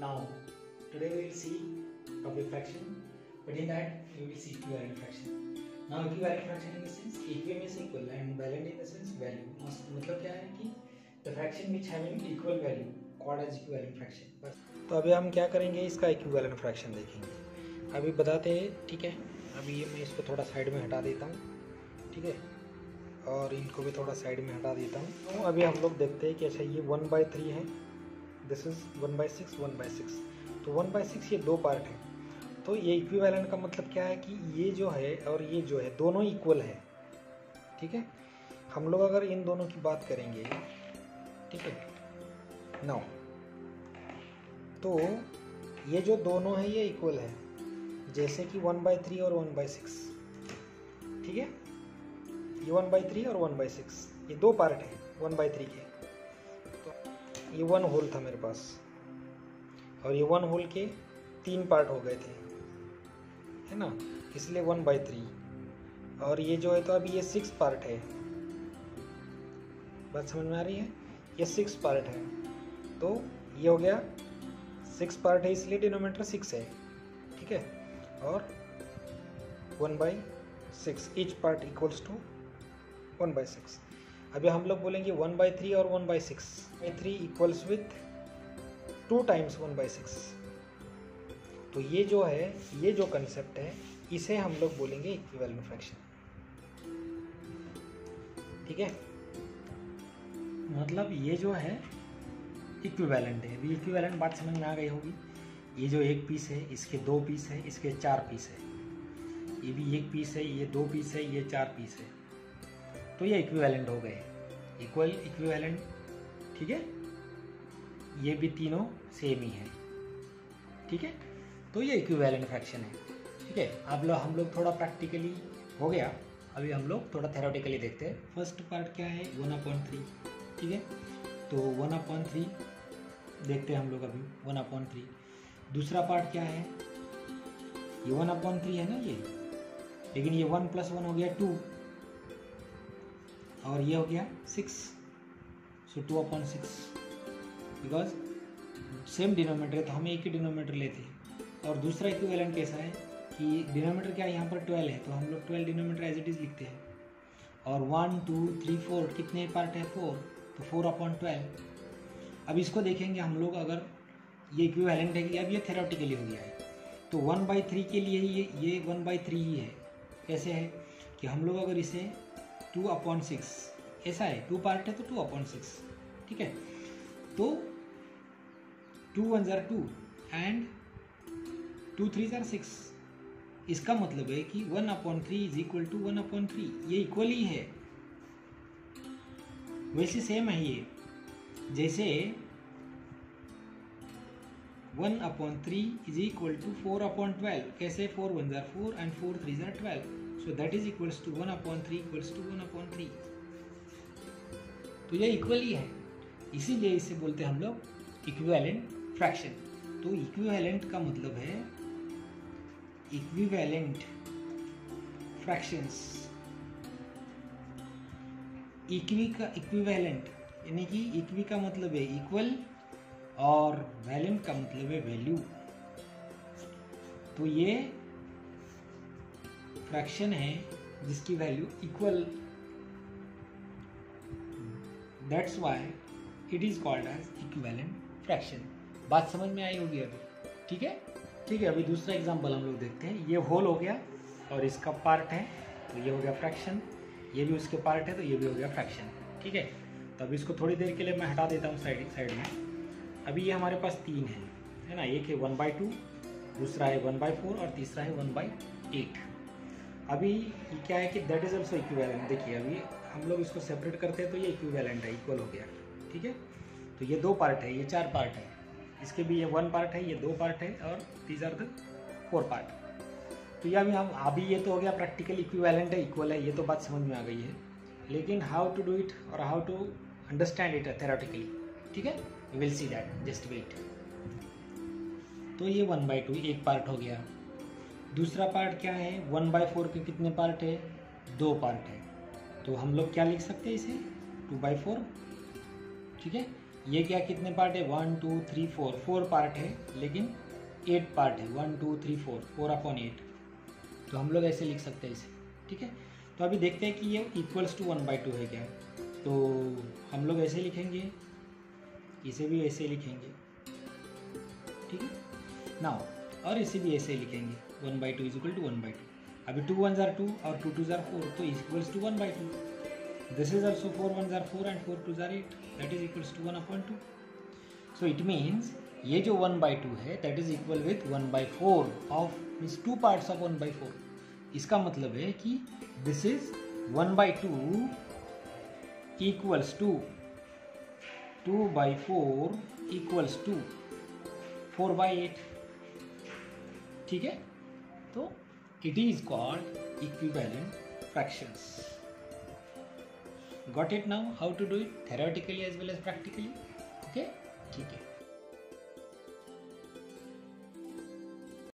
Now, today we will see public fraction, but in that we will see equivalent fraction. Now, equivalent fraction in the sense equivalent is equal and valent in the sense value. मतलब क्या है कि the fraction which having equal value called as equivalent fraction. बस तो अभी हम क्या करेंगे, इसका equivalent fraction देखेंगे. अभी बताते हैं, ठीक है. अभी मैं इसको थोड़ा साइड में हटा देता हूँ, ठीक है, और इनको भी थोड़ा साइड में हटा देता हूँ. तो अभी हम लोग देखते हैं कि अच्छा ये 1/3 है, दिस इज 1/6, 1/6. तो 1/6 ये दो पार्ट है. तो ये इक्विवेलेंट का मतलब क्या है कि ये जो है और ये जो है दोनों इक्वल है, ठीक है. हम लोग अगर इन दोनों की बात करेंगे, ठीक है, नाउ तो ये जो दोनों है ये इक्वल है, जैसे कि 1/3 और 1/6, ठीक है. ये 1/3 और 1/6 ये दो पार्ट है 1/3 के. तो ये 1 होल था मेरे पास और ये 1 होल के 3 पार्ट हो गए थे, है ना, इसलिए 1/3. और ये जो है तो अभी ये 6 पार्ट है. बात समझ में आ रही है? ये 6 पार्ट है, तो ये हो गया 6 पार्ट है, इसलिए डिनोमिनेटर 6 है, ठीक है. और 1/6 ईच पार्ट इक्वल्स टू 1/6. अभी हम लोग बोलेंगे 1/3 और 1/6. 3 इक्वल्स विथ 2 टाइम्स 1/6. तो ये जो है, ये जो कंसेप्ट है, इसे हम लोग बोलेंगे इक्विवेलेंट फ्रैक्शन, ठीक है. मतलब ये जो है इक्विवेलेंट है. अभी इक्विवेलेंट बात समझ में आ गई होगी. ये जो एक पीस है, इसके 2 पीस है, इसके 4 पीस है. ये भी एक पीस है, ये 2 पीस है, ये 4 पीस है. तो ये इक्विवेलेंट हो गए, इक्वल इक्विवेलेंट, ठीक है. ये भी तीनों सेम ही है, ठीक है. तो ये इक्विवेलेंट फ्रैक्शन है, ठीक है. अब हम लोग थोड़ा प्रैक्टिकली हो गया. अभी हम लोग थोड़ा थ्योरेटिकली देखते हैं. फर्स्ट पार्ट क्या है, 1/3, ठीक है. तो 1/3 देखते हैं हम लोग अभी. 1/3. दूसरा पार्ट क्या है, ये 1/3 है ना ये, लेकिन ये 1 + 1 हो गया 2 और ये हो गया 6. सो 2/6, बिकॉज सेम डिनोमिनेटर है तो हमें एक ही डिनोमिनेटर लेते हैं. और दूसरा इक्विवेलेंट कैसा है कि डिनोमिनेटर क्या है, यहाँ पर 12 है, तो हम लोग 12 डिनोमिनेटर एज इट इज लिखते हैं. और 1 2 3 4 कितने पार्ट है, 4, तो 4/12. अब इसको देखेंगे हम लोग, अगर ये इक्विवेलेंट है कि अब ये थ्योरेटिकली हो गया है, तो 1/3 के लिए ये 1/3 ही है. कैसे है कि हम लोग अगर इसे 2/6, ऐसा है 2 पार्ट है तो 2/6, ठीक है. तो 2 1s are 2 and 2 3s are 6. इसका मतलब है कि 1/3 इज इक्वल टू 1/3. ये इक्वल ही है. वैसे सेम है ये, जैसे 1/3 इज इक्वल टू 4/12. कैसे, 4 1s are 4 and 4 3s are 12. So that is equals to 1/3 equals to 1/3. तो ये इक्वल ही है, इसीलिए इसे बोलते हैं हम लोग इक्विवेलेंट फ्रैक्शन. तो इक्विवेलेंट का मतलब है इक्विवेलेंट फ्रैक्शंस. इक्वी का इक्विवेलेंट यानी कि इक्वी का मतलब है इक्वल और वैलेंट का मतलब है वैल्यू. तो ये फ्रैक्शन है जिसकी value equal. That's why it is called as equivalent fraction. बात समझ में आई होगी अभी, ठीक है. ठीक है, अभी दूसरा एग्जांपल हम लोग देखते हैं. ये होल हो गया और इसका पार्ट है, तो ये हो गया फ्रैक्शन. ये भी उसके पार्ट है तो ये भी हो गया फ्रैक्शन, ठीक है. तो अभी इसको थोड़ी देर के लिए मैं हटा देता हूँ साइड में. अभी ये हमारे पास 3 है ना. एक है 1/2, दूसरा है 1/4 और तीसरा है 1/8. अभी ये क्या है कि दैट इज ऑल्सो इक्विवेलेंट. देखिए अभी हम लोग इसको सेपरेट करते हैं तो ये इक्विवेलेंट है, इक्वल हो गया, ठीक है. तो ये 2 पार्ट है, ये 4 पार्ट है. इसके भी ये 1 पार्ट है, ये 2 पार्ट है और दीज आर द 4 पार्ट. तो ये अभी ये तो हो गया प्रैक्टिकल इक्विवेलेंट है, इक्वल है, ये तो बात समझ में आ गई है. लेकिन हाउ टू डू इट और how to understand it theoretically, ठीक है, we will see that, just wait. तो ये 1/2 एक पार्ट हो गया. दूसरा पार्ट क्या है, 1/4 के कितने पार्ट है, 2 पार्ट है. तो हम लोग क्या लिख सकते हैं इसे, 2/4, ठीक है. ये क्या कितने पार्ट है, 1 2 3 4, 4 पार्ट है, लेकिन 8 पार्ट है, 1 2 3 4, 4/8। तो हम लोग ऐसे लिख सकते हैं इसे, ठीक है। तो अभी देखते हैं कि ये इक्वल्स टू 1/2 है क्या। तो हम लोग ऐसे लिखेंगे, इसे भी ऐसे लिखेंगे, ठीक है नाउ, और इसे भी ऐसे लिखेंगे 1/2 इज इक्वल टू 1/2। अभी 2 1s are 2 और 2 2s are 4, तो equals to 1/2। This is also 4 1s are 4 and 4 2s are 8, that is equals to 1/2। So it means ये जो 1/2 है that is equal with 1/4 of means 2 parts of 1/4। इसका मतलब है कि this is 1/2 equals to 2/4 equals to 4/8, ठीक है। तो it is called equivalent fractions. Got it now how to do it theoretically as well as practically, okay, ठीक है।